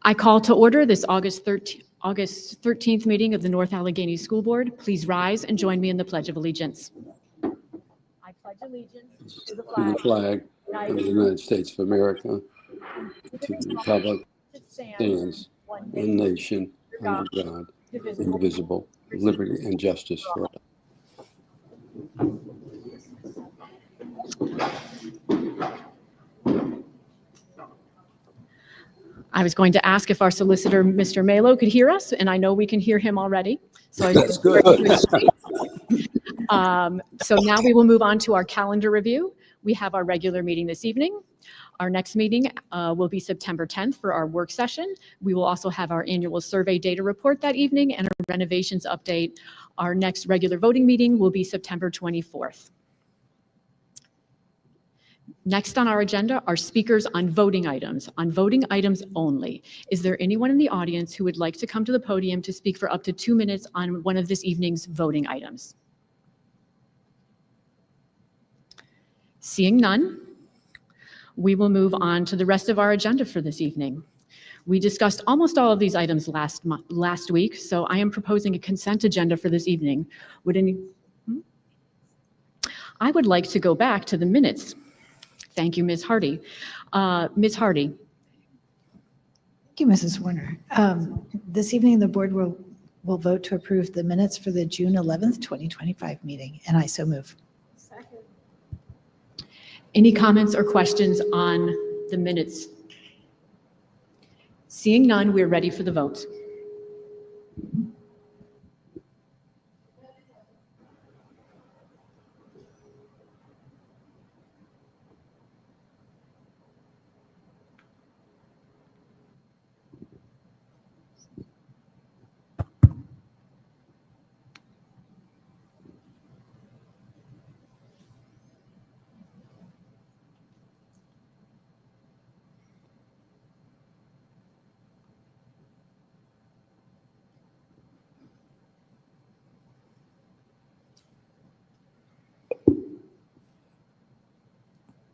I call to order this August 13th meeting of the North Allegheny School Board. Please rise and join me in the Pledge of Allegiance. I pledge allegiance to the flag of the United States of America, to the republic that stands one nation under God, indivisible, with liberty and justice for all. I was going to ask if our solicitor, Mr. Malo, could hear us, and I know we can hear him already. So That's good. So now we will move on to our calendar review. We have our regular meeting this evening. Our next meeting will be September 10th for our work session. We will also have our annual survey data report that evening and a renovations update. Our next regular voting meeting will be September 24th. Next on our agenda are speakers on voting items only. Is there anyone in the audience who would like to come to the podium to speak for up to 2 minutes on one of this evening's voting items? Seeing none, we will move on to the rest of our agenda for this evening. We discussed almost all of these items last week, so I am proposing a consent agenda for this evening. I would like to go back to the minutes. Thank you, Ms. Hardy. Ms. Hardy. Thank you, Mrs. Warner. This evening, the board will vote to approve the minutes for the June 11th, 2025 meeting, and I so move. Second. Any comments or questions on the minutes? Seeing none, we're ready for the vote.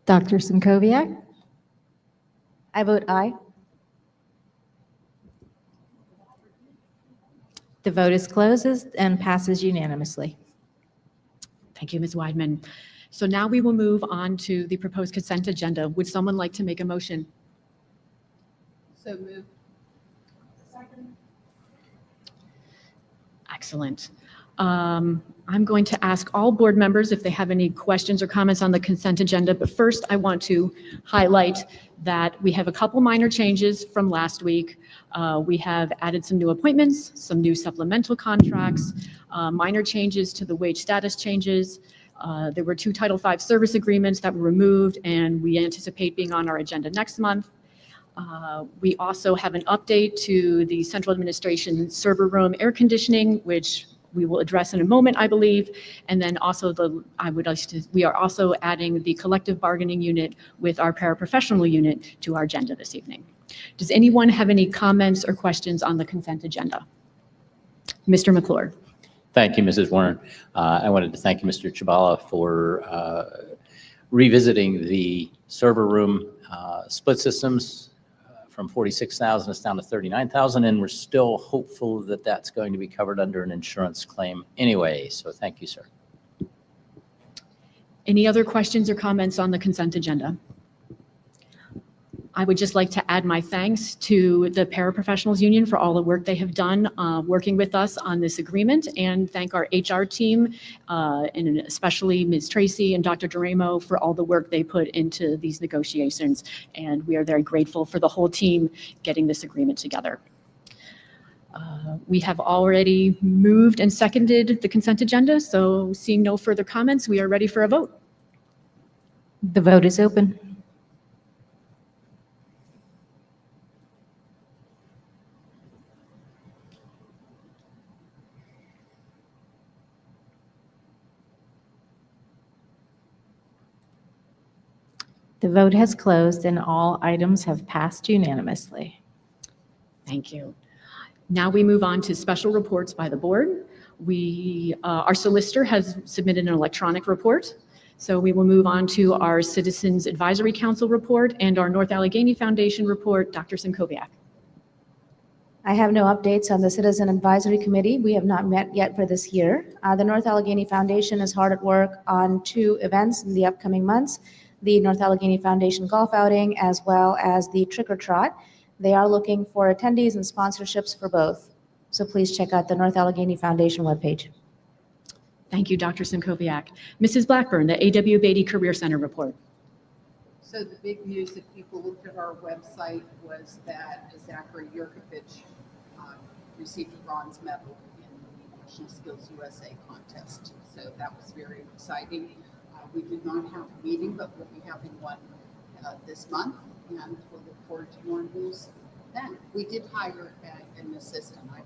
Dr. Simkowiak? I vote aye. The vote is closed and passes unanimously. Thank you, Ms. Weidman. So now we will move on to the proposed consent agenda. Would someone like to make a motion? So moved. Second. Excellent. I'm going to ask all board members if they have any questions or comments on the consent agenda, but first I want to highlight that we have a couple minor changes from last week. We have added some new appointments, some new supplemental contracts, minor changes to the wage status changes. There were 2 Title V service agreements that were removed, and we anticipate being on our agenda next month. We also have an update to the central administration server room air conditioning, which we will address in a moment, I believe. And then also we are also adding the collective bargaining unit with our paraprofessional unit to our agenda this evening. Does anyone have any comments or questions on the consent agenda? Mr. McClure. Thank you, Mrs. Warner. I wanted to thank you, Mr. Chabala, for revisiting the server room split systems from 46,000, it's down to 39,000, and we're still hopeful that that's going to be covered under an insurance claim anyway. So thank you, sir. Any other questions or comments on the consent agenda? I would just like to add my thanks to the Paraprofessionals Union for all the work they have done working with us on this agreement, and thank our HR team, and especially Ms. Tracy and Dr. Duramo for all the work they put into these negotiations. And we are very grateful for the whole team getting this agreement together. We have already moved and seconded the consent agenda, so seeing no further comments, we are ready for a vote. The vote is open. The vote has closed and all items have passed unanimously. Thank you. Now we move on to special reports by the board. Our solicitor has submitted an electronic report. So we will move on to our Citizens Advisory Council report and our North Allegheny Foundation report. Dr. Simkowiak. I have no updates on the Citizen Advisory Committee. We have not met yet for this year. The North Allegheny Foundation is hard at work on 2 events in the upcoming months, the North Allegheny Foundation Golf Outing as well as the Trick or Trot. They are looking for attendees and sponsorships for both. So please check out the North Allegheny Foundation webpage. Thank you, Dr. Simkoviak. Mrs. Blackburn, the A.W. Beatty Career Center report. So the big news, if people looked at our website, was that Zachary Yurkovich received a bronze medal in the National Skills USA contest. So that was very exciting. We did not have a meeting, but we'll be having one this month, and we'll look forward to more news then. We did hire an assistant. I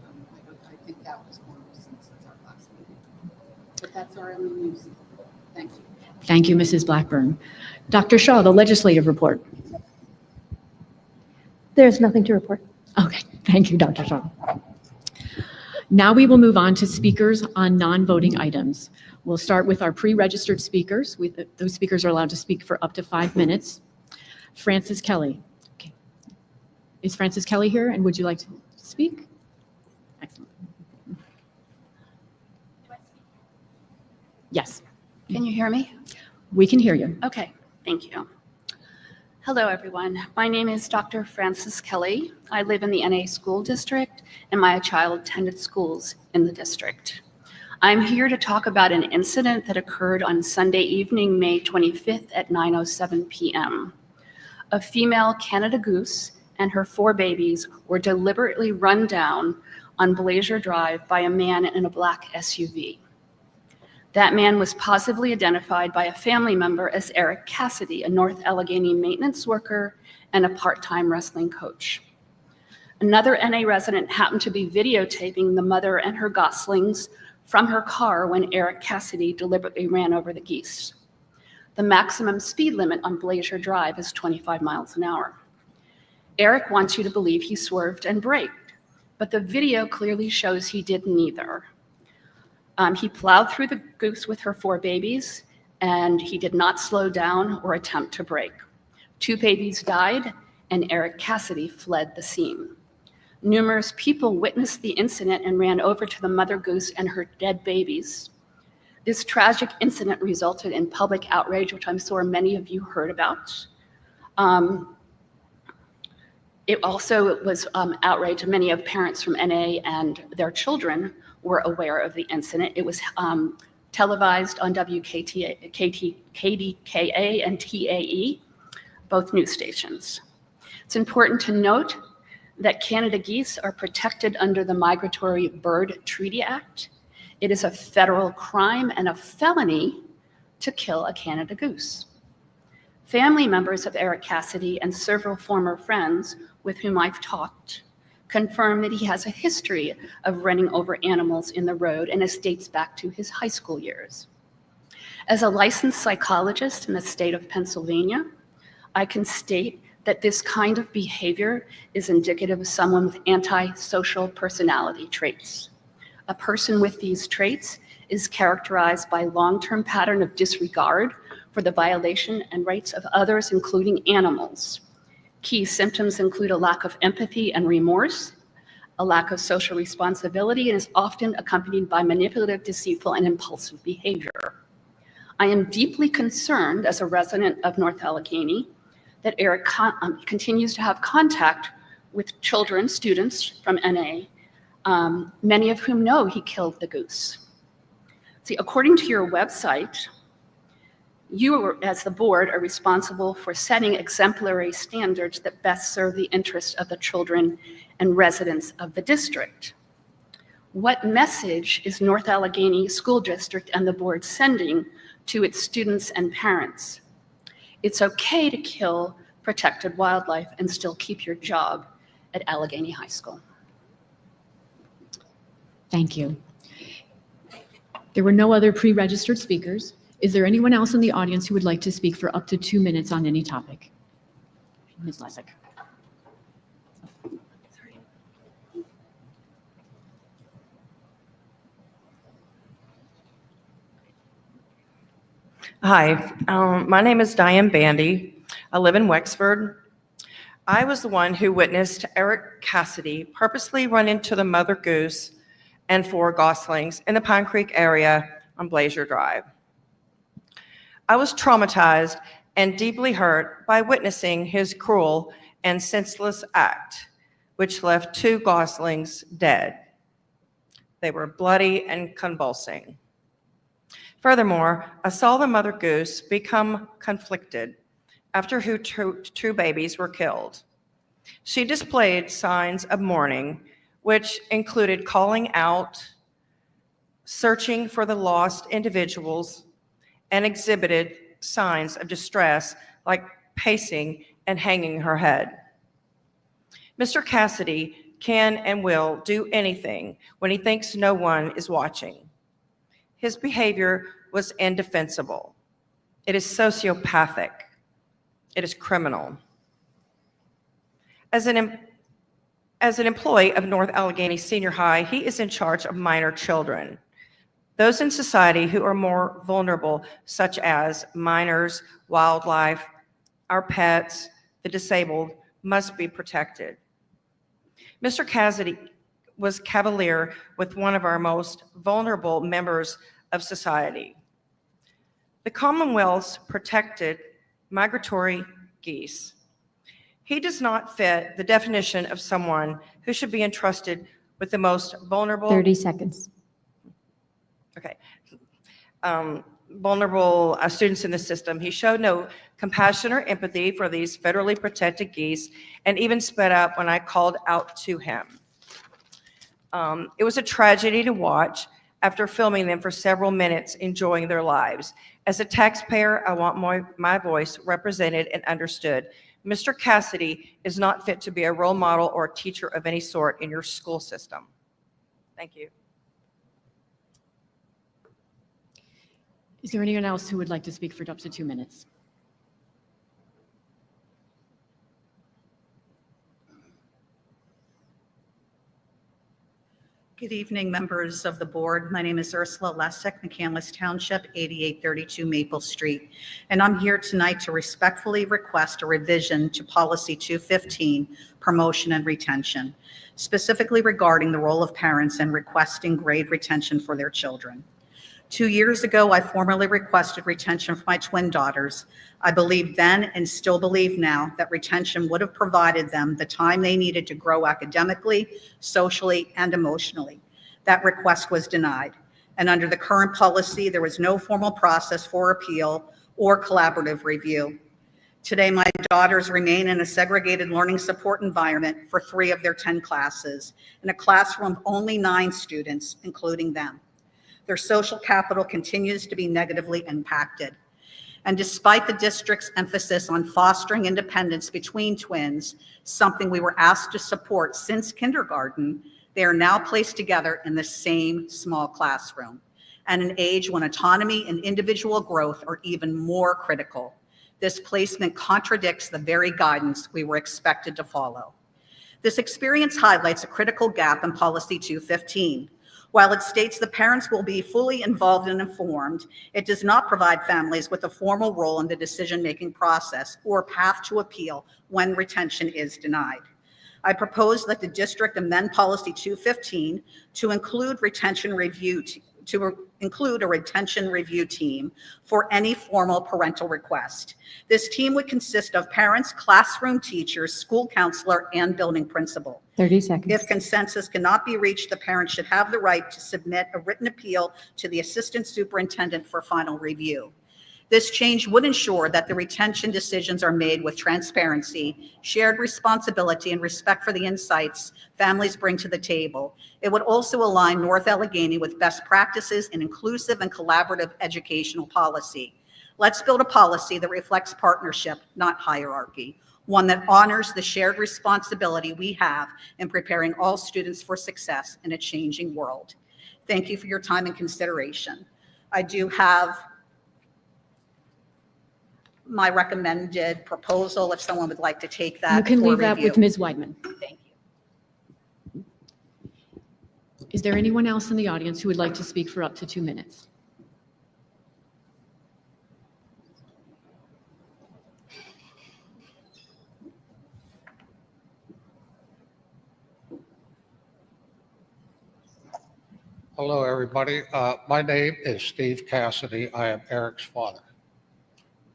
think that was more recent since our last meeting. But that's our only news. Thank you. Thank you, Mrs. Blackburn. Dr. Shaw, the legislative report. There's nothing to report. Okay, thank you, Dr. Shaw. Now we will move on to speakers on non-voting items. We'll start with our pre-registered speakers. Those speakers are allowed to speak for up to 5 minutes. Frances Kelly. Okay. Is Frances Kelly here, and would you like to speak? Excellent. Yes, Can you hear me? we can hear you. Okay, thank you. Hello, everyone. My name is Dr. Frances Kelly. I live in the NA School District, and my child attended schools in the district. I'm here to talk about an incident that occurred on Sunday evening, May 25th at 9:07 p.m. A female Canada goose and her 4 babies were deliberately run down on Blazer Drive by a man in a black SUV. That man was positively identified by a family member as Eric Cassidy, a North Allegheny maintenance worker and a part-time wrestling coach. Another NA resident happened to be videotaping the mother and her goslings from her car when Eric Cassidy deliberately ran over the geese. The maximum speed limit on Blazer Drive is 25 miles an hour. Eric wants you to believe he swerved and braked, but the video clearly shows he did neither. He plowed through the goose with her 4 babies, and he did not slow down or attempt to brake. 2 babies died, and Eric Cassidy fled the scene. Numerous people witnessed the incident and ran over to the mother goose and her dead babies. This tragic incident resulted in public outrage, which I'm sure many of you heard about. It also was outrage. Many of parents from NA and their children were aware of the incident. It was televised on KDKA and TAE, both news stations. It's important to note that Canada geese are protected under the Migratory Bird Treaty Act. It is a federal crime and a felony to kill a Canada goose. Family members of Eric Cassidy and several former friends with whom I've talked confirm that he has a history of running over animals in the road, and this dates back to his high school years. As a licensed psychologist in the state of Pennsylvania, I can state that this kind of behavior is indicative of someone with antisocial personality traits. A person with these traits is characterized by a long-term pattern of disregard for the violation and rights of others, including animals. Key symptoms include a lack of empathy and remorse, a lack of social responsibility, and is often accompanied by manipulative, deceitful, and impulsive behavior. I am deeply concerned as a resident of North Allegheny that Eric continues to have contact with children, students from NA, many of whom know he killed the goose. See, according to your website, you, as the board, are responsible for setting exemplary standards that best serve the interests of the children and residents of the district. What message is North Allegheny School District and the board sending to its students and parents? It's okay to kill protected wildlife and still keep your job at Allegheny High School. Thank you. There were no other pre-registered speakers. Is there anyone else in the audience who would like to speak for up to 2 minutes on any topic? Ms. Lessig. Hi, my name is Diane Bandy. I live in Wexford. I was the one who witnessed Eric Cassidy purposely run into the mother goose and 4 goslings in the Pine Creek area on Blazier Drive. I was traumatized and deeply hurt by witnessing his cruel and senseless act, which left 2 goslings dead. They were bloody and convulsing. Furthermore, I saw the mother goose become conflicted after her 2 babies were killed. She displayed signs of mourning, which included calling out, searching for the lost individuals, and exhibited signs of distress like pacing and hanging her head. Mr. Cassidy can and will do anything when he thinks no one is watching. His behavior was indefensible. It is sociopathic. It is criminal. As an employee of North Allegheny Senior High, he is in charge of minor children, those in society who are more vulnerable, such as minors, wildlife, our pets, the disabled, must be protected. Mr. Cassidy was cavalier with one of our most vulnerable members of society. The Commonwealth's protected migratory geese. He does not fit the definition of someone who should be entrusted with the most vulnerable. 30 seconds. Okay. Vulnerable students in the system. He showed no compassion or empathy for these federally protected geese and even sped up when I called out to him. It was a tragedy to watch after filming them for several minutes enjoying their lives. As a taxpayer, I want my voice represented and understood. Mr. Cassidy is not fit to be a role model or a teacher of any sort in your school system. Thank you. Is there anyone else who would like to speak for up to 2 minutes? Good evening, members of the board. My name is Ursula Lessek, McCandless Township, 8832 Maple Street, and I'm here tonight to respectfully request a revision to Policy 215, Promotion and Retention, specifically regarding the role of parents in requesting grade retention for their children. 2 years ago, I formally requested retention for my twin daughters. I believed then and still believe now that retention would have provided them the time they needed to grow academically, socially, and emotionally. That request was denied. And under the current policy, there was no formal process for appeal or collaborative review. Today, my daughters remain in a segregated learning support environment for 3 of their 10 classes, in a classroom of only 9 students, including them. Their social capital continues to be negatively impacted. And despite the district's emphasis on fostering independence between twins, something we were asked to support since kindergarten, they are now placed together in the same small classroom, at an age when autonomy and individual growth are even more critical. This placement contradicts the very guidance we were expected to follow. This experience highlights a critical gap in Policy 215. While it states the parents will be fully involved and informed, it does not provide families with a formal role in the decision-making process or path to appeal when retention is denied. I propose that the district amend Policy 215 to include a retention review team for any formal parental request. This team would consist of parents, classroom teachers, school counselor, and building principal. 30 seconds. If consensus cannot be reached, the parent should have the right to submit a written appeal to the assistant superintendent for final review. This change would ensure that the retention decisions are made with transparency, shared responsibility, and respect for the insights families bring to the table. It would also align North Allegheny with best practices in inclusive and collaborative educational policy. Let's build a policy that reflects partnership, not hierarchy, one that honors the shared responsibility we have in preparing all students for success in a changing world. Thank you for your time and consideration. I do have my recommended proposal, if someone would like to take that. You can for leave that review. with Ms. Weidman. Thank you. Is there anyone else in the audience who would like to speak for up to 2 minutes? Hello, everybody. My name is Steve Cassidy. I am Eric's father.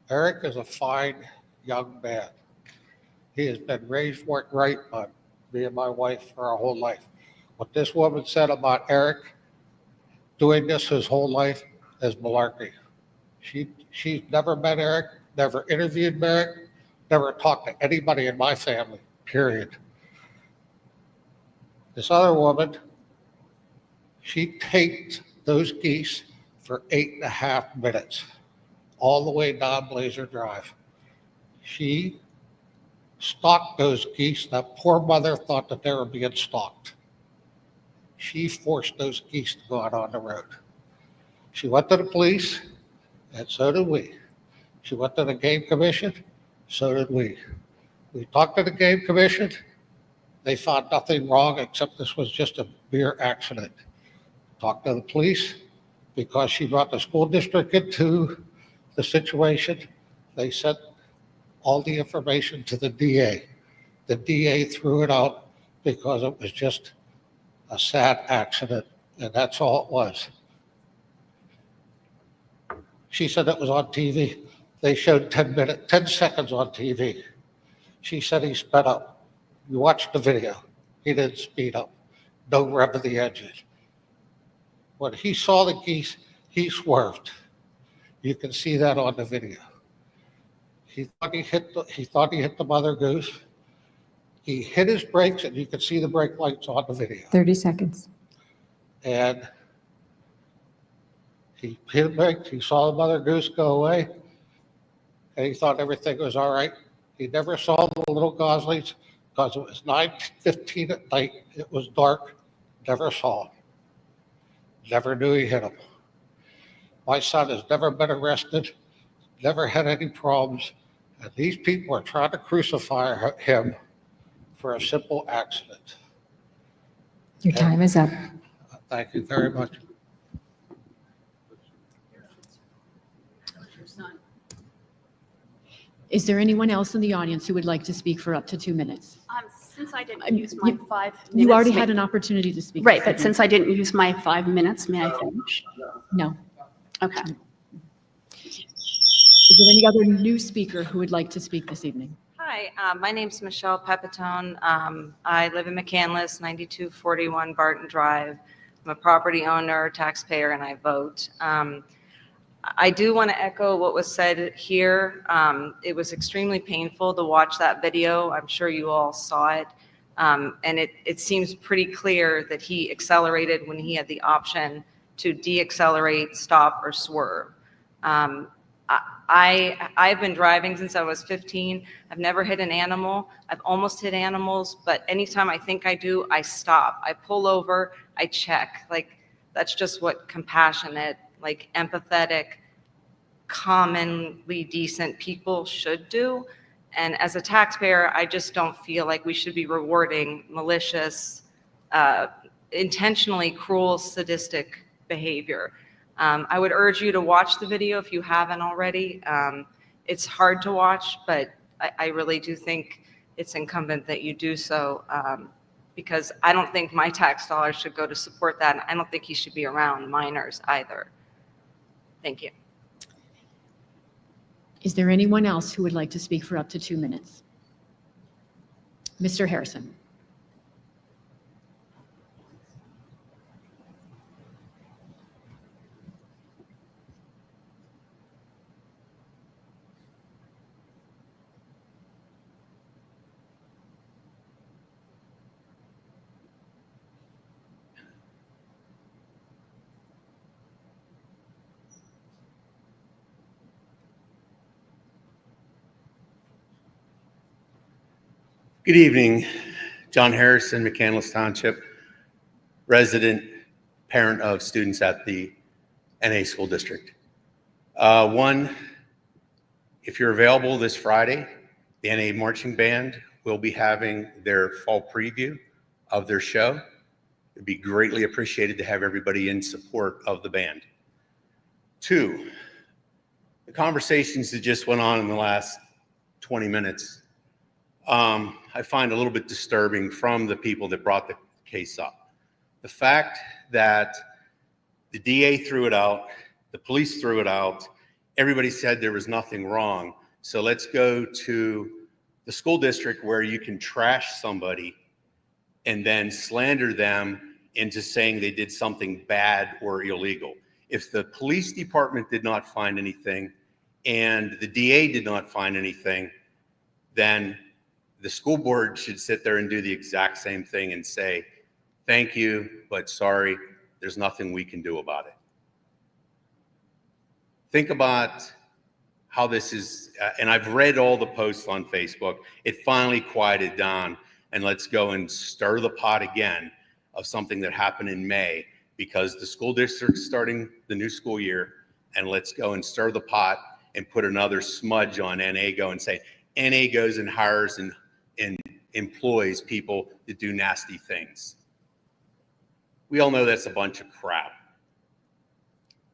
Eric is a fine young man. He has been raised right by me and my wife for our whole life. What this woman said about Eric doing this his whole life is malarkey. She's never met Eric, never interviewed Eric, never talked to anybody in my family, period. This other woman, she taped those geese for 8.5 minutes, all the way down Blazer Drive. She stalked those geese. That poor mother thought that they were being stalked. She forced those geese to go out on the road. She went to the police, and so did we. She went to the game commission, so did we. We talked to the game commission. They found nothing wrong except this was just a mere accident. Talked to the police because she brought the school district into the situation. They sent all the information to the DA. The DA threw it out because it was just a sad accident, and that's all it was. She said it was on TV. They showed 10 seconds on TV. She said he sped up. You watched the video. He didn't speed up. No rev of the engine. When he saw the geese, he swerved. You can see that on the video. He thought he hit the mother goose. He hit his brakes, and you can see the brake lights on the video. 30 seconds. And he hit the brakes. He saw the mother goose go away, and he thought everything was all right. He never saw the little goslings because it was 9:15 at night. It was dark. Never saw him. Never knew he hit him. My son has never been arrested, never had any problems, and these people are trying to crucify him for a simple accident. Your time is up. Thank you very much. Is there anyone else in the audience who would like to speak for up to 2 minutes? Since I didn't use my 5 minutes. You already had an opportunity to speak. Right, but since I didn't use my 5 minutes, may I finish? No. Okay. Is there any other new speaker who would like to speak this evening? Hi, my name's Michelle Pepitone. I live in McCandless, 9241 Barton Drive. I'm a property owner, taxpayer, and I vote. I do want to echo what was said here. It was extremely painful to watch that video. I'm sure you all saw it. And it seems pretty clear that he accelerated when he had the option to deaccelerate, stop, or swerve. I've been driving since I was 15. I've never hit an animal. I've almost hit animals, but anytime I think I do, I stop. I pull over, I check. Like, that's just what compassionate, like empathetic, commonly decent people should do. And as a taxpayer, I just don't feel like we should be rewarding malicious, intentionally cruel, sadistic behavior. I would urge you to watch the video if you haven't already. It's hard to watch, but I really do think it's incumbent that you do so, because I don't think my tax dollars should go to support that. And I don't think he should be around minors either. Thank you. Is there anyone else who would like to speak for up to 2 minutes? Mr. Harrison. Good evening. John Harrison, McCandless Township, resident, parent of students at the NA School District. One, if you're available this Friday, the NA Marching Band will be having their fall preview of their show. It'd be greatly appreciated to have everybody in support of the band. Two, the conversations that just went on in the last 20 minutes, I find a little bit disturbing from the people that brought the case up. The fact that The DA threw it out. The police threw it out. Everybody said there was nothing wrong. So let's go to the school district where you can trash somebody and then slander them into saying they did something bad or illegal. If the police department did not find anything and the DA did not find anything, then the school board should sit there and do the exact same thing and say, thank you, but sorry, there's nothing we can do about it. Think about how this is, and I've read all the posts on Facebook. It finally quieted down, and let's go and stir the pot again of something that happened in May, because the school district's starting the new school year, and let's go and stir the pot and put another smudge on NA and say, NA goes and hires and employs people that do nasty things. We all know that's a bunch of crap.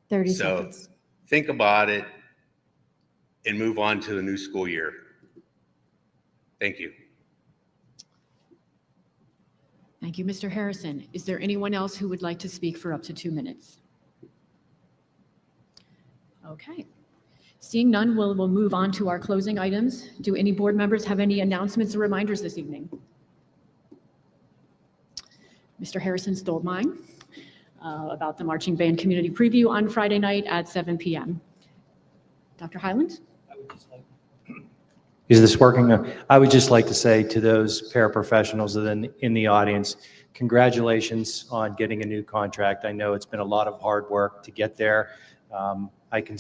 30 So seconds. think about it and move on to the new school year. Thank you. Thank you, Mr. Harrison. Is there anyone else who would like to speak for up to 2 minutes? Okay. Seeing none, we'll move on to our closing items. Do any board members have any announcements or reminders this evening? Mr. Harrison stole mine about the marching band community preview on Friday night at 7 p.m. Dr. Highland? Is this working? I would just like to say to those paraprofessionals in the audience, congratulations on getting a new contract. I know it's been a lot of hard work to get there. I can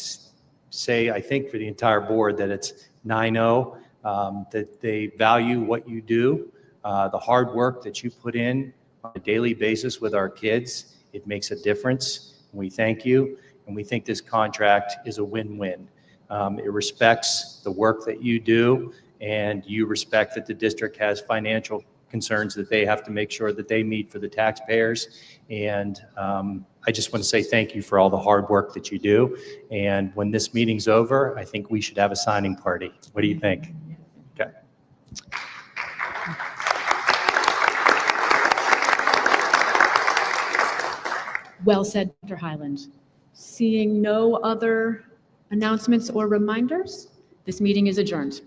say, I think for the entire board, that it's 9-0, that they value what you do, the hard work that you put in on a daily basis with our kids. It makes a difference. We thank you, and we think this contract is a win-win. It respects the work that you do, and you respect that the district has financial concerns that they have to make sure that they meet for the taxpayers. And I just want to say thank you for all the hard work that you do. And when this meeting's over, I think we should have a signing party. What do you think? Okay. Well said, Dr. Highland. Seeing no other announcements or reminders, this meeting is adjourned.